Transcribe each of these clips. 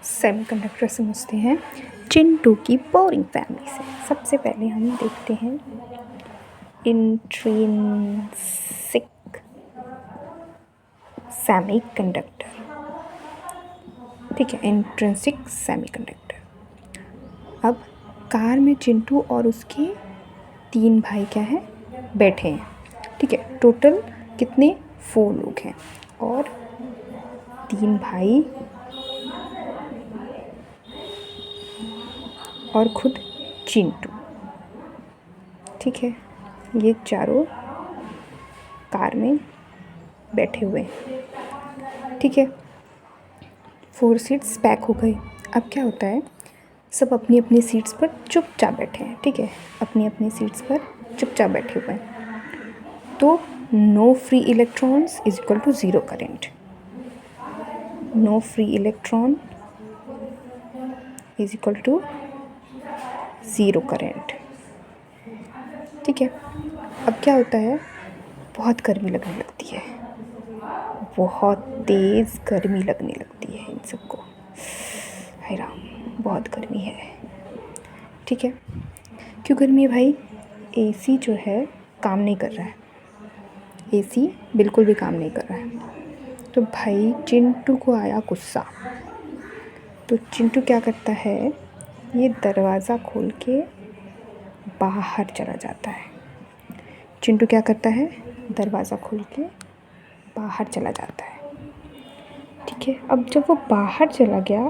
Semiconductor समझते हैं चिंटू की बोरिंग फैमिली से। सबसे पहले हम देखते हैं इंट्रिंसिक सेमीकंडक्टर। ठीक है, इंट्रिंसिक सेमीकंडक्टर। अब कार में चिंटू और उसके 3 भाई क्या है, बैठे हैं। ठीक है, टोटल कितने 4 लोग हैं और 3 भाई और खुद चिंटू। ठीक है, ये चारों कार में बैठे हुए हैं। ठीक है, 4 सीट्स पैक हो गई। अब क्या होता है, सब अपनी अपनी सीट्स पर चुपचाप बैठे हैं। ठीक है, अपनी अपनी सीट्स पर चुपचाप बैठे हुए हैं। तो no free electrons is equal to 0 current. No free electron is equal to 0 current. ठीक है, अब क्या होता है, बहुत गर्मी लगने लगती है, बहुत तेज़ गर्मी लगने लगती है इन सबको। हाय राम, बहुत गर्मी है। ठीक है, क्यों गर्मी है भाई? एसी जो है काम नहीं कर रहा है, एसी बिल्कुल भी काम नहीं कर रहा है। तो भाई चिंटू को आया गुस्सा। तो चिंटू क्या करता है, ये दरवाज़ा खोल के बाहर चला जाता है। चिंटू क्या करता है, दरवाज़ा खोल के बाहर चला जाता है। ठीक है, अब जब वो बाहर चला गया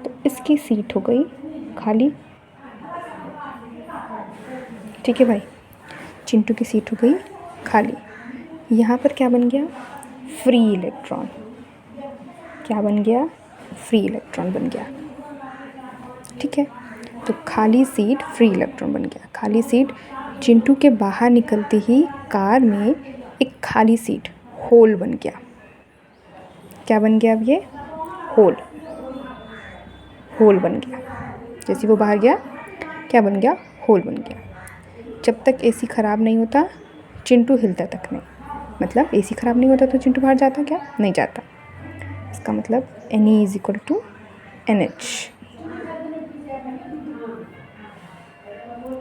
तो इसकी सीट हो गई खाली। ठीक है भाई, चिंटू की सीट हो गई खाली। यहाँ पर क्या बन गया, फ्री इलेक्ट्रॉन। क्या बन गया, फ्री इलेक्ट्रॉन बन गया। ठीक है, तो खाली सीट फ्री इलेक्ट्रॉन बन गया। खाली सीट, चिंटू के बाहर निकलते ही कार में एक खाली सीट, होल बन गया। क्या बन गया अब ये, होल, होल बन गया। जैसे वो बाहर गया क्या बन गया, होल बन गया। जब तक एसी ख़राब नहीं होता चिंटू हिलता तक नहीं। मतलब एसी ख़राब नहीं होता तो चिंटू बाहर जाता क्या, नहीं जाता। इसका मतलब NE is equal to NH।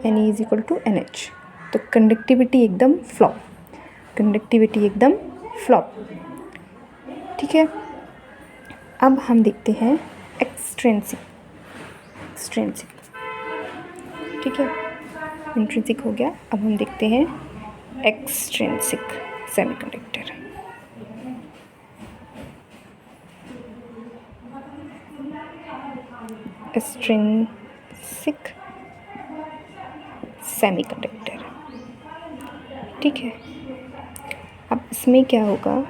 NE is equal to NH। तो कंडक्टिविटी एकदम फ्लॉप, कंडक्टिविटी एकदम फ्लॉप। ठीक है, अब हम देखते हैं एक्सट्रिंसिक। एक्सट्रिंसिक, ठीक है, इंट्रिंसिक हो गया। अब हम देखते हैं एक्सट्रिंसिक सेमीकंडक्टर। Extrinsic semiconductor. ठीक है, अब इसमें क्या होगा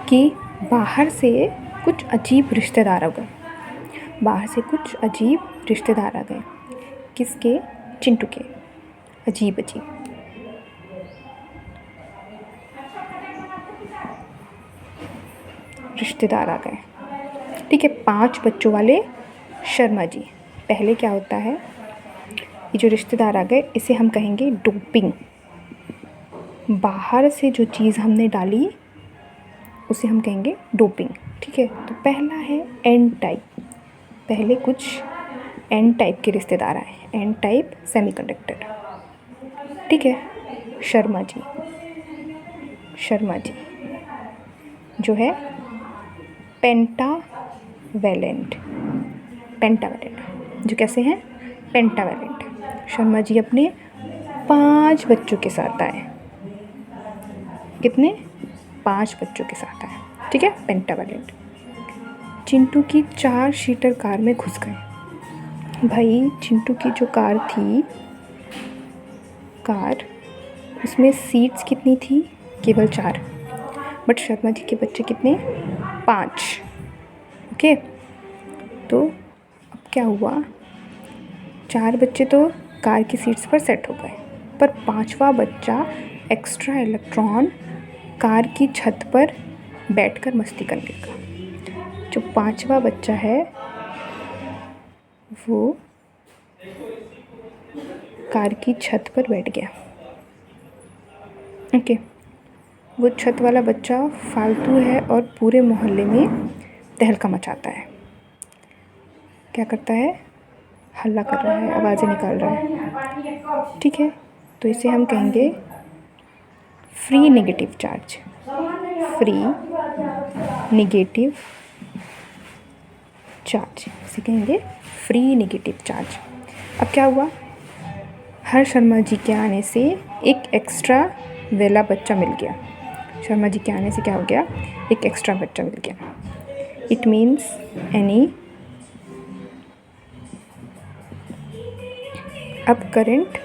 कि बाहर से कुछ अजीब रिश्तेदार आ गए। बाहर से कुछ अजीब रिश्तेदार आ गए। किसके, चिंटू के। अजीब अजीब। रिश्तेदार आ गए। ठीक है, 5 बच्चों वाले शर्मा जी। पहले क्या होता है, ये जो रिश्तेदार आ गए इसे हम कहेंगे डोपिंग। बाहर से जो चीज़ हमने डाली उसे हम कहेंगे डोपिंग। ठीक है, तो पहला है एन टाइप। पहले कुछ एन टाइप के रिश्तेदार आए, एन टाइप सेमीकंडक्टर। ठीक है, शर्मा जी, शर्मा जी जो है पेंटावैलेंट। पेंटावैलेंट जो कैसे हैं, पेंटावैलेंट। शर्मा जी अपने 5 बच्चों के साथ आए। कितने, 5 बच्चों के साथ आए। ठीक है, पेंटावैलेंट। चिंटू की 4 सीटर कार में घुस गए। भाई चिंटू की जो कार थी, कार उसमें सीट्स कितनी थी, केवल 4। बट शर्मा जी के बच्चे कितने, 5। ओके, तो अब क्या हुआ, 4 बच्चे तो कार की सीट्स पर सेट हो गए, पर 5वां बच्चा एक्स्ट्रा इलेक्ट्रॉन कार की छत पर बैठकर मस्ती करने लगा। जो 5वां बच्चा है वो कार की छत पर बैठ गया। ओके, वो छत वाला बच्चा फालतू है और पूरे मोहल्ले में तहलका मचाता है, क्या करता है, हल्ला कर रहा है, आवाज़ें निकाल रहा है, ठीक है। तो इसे हम कहेंगे free negative charge, free negative charge, इसे कहेंगे फ्री नेगेटिव चार्ज। अब क्या हुआ, हर्ष शर्मा जी के आने से एक एक्स्ट्रा वेला बच्चा मिल गया। शर्मा जी के आने से क्या हो गया, एक एक्स्ट्रा बच्चा मिल गया। इट मीन्स एनी, अब करंट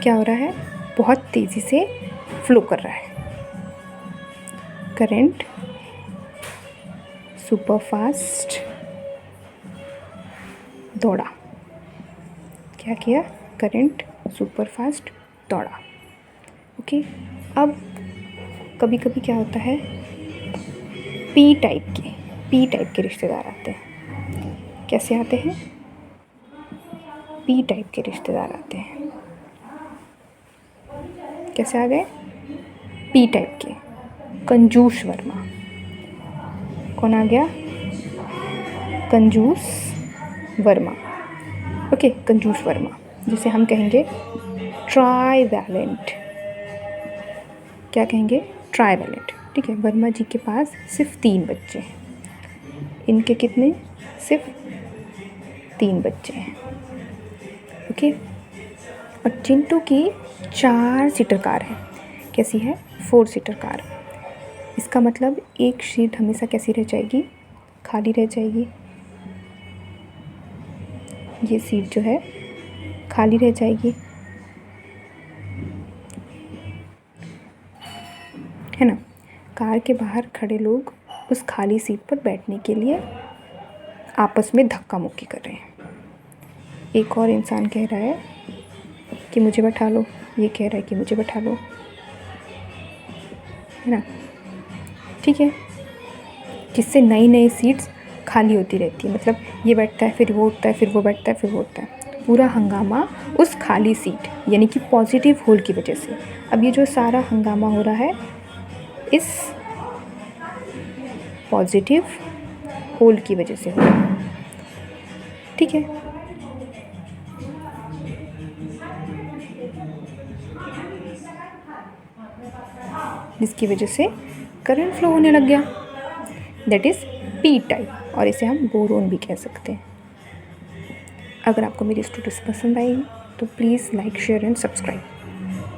क्या हो रहा है, बहुत तेज़ी से फ्लो कर रहा है। करंट सुपर फास्ट दौड़ा, क्या किया, करंट सुपर फास्ट दौड़ा। ओके, अब कभी कभी क्या होता है, पी टाइप के रिश्तेदार आते हैं। कैसे आते हैं, पी टाइप के रिश्तेदार आते हैं। कैसे आ गए, पी टाइप के, कंजूस वर्मा। कौन आ गया, कंजूस वर्मा। ओके, कंजूस वर्मा, जिसे हम कहेंगे ट्राइवैलेंट। क्या कहेंगे, ट्राइवैलेंट, ठीक है। वर्मा जी के पास सिर्फ 3 बच्चे हैं, इनके कितने, सिर्फ 3 बच्चे हैं। ओके, और चिंटू की 4 सीटर कार है। कैसी है, 4 सीटर कार। इसका मतलब एक सीट हमेशा कैसी रह जाएगी, खाली रह जाएगी। ये सीट जो है खाली रह जाएगी, है ना। कार के बाहर खड़े लोग उस खाली सीट पर बैठने के लिए आपस में धक्का मुक्की कर रहे हैं। एक और इंसान कह रहा है कि मुझे बैठा लो, ये कह रहा है कि मुझे बैठा लो, है ना, ठीक है। जिससे नई नई सीट्स खाली होती रहती है, मतलब ये बैठता है फिर वो उठता है, फिर वो बैठता है फिर वो उठता है। पूरा हंगामा उस खाली सीट यानी कि पॉजिटिव होल की वजह से। अब ये जो सारा हंगामा हो रहा है इस पॉजिटिव होल की वजह से हो रहा है, ठीक है। जिसकी वजह से करंट फ्लो होने लग गया, दैट इज़ पी टाइप, और इसे हम बोरोन भी कह सकते हैं। अगर आपको मेरी स्टोरीज पसंद आएगी तो please like, share and subscribe.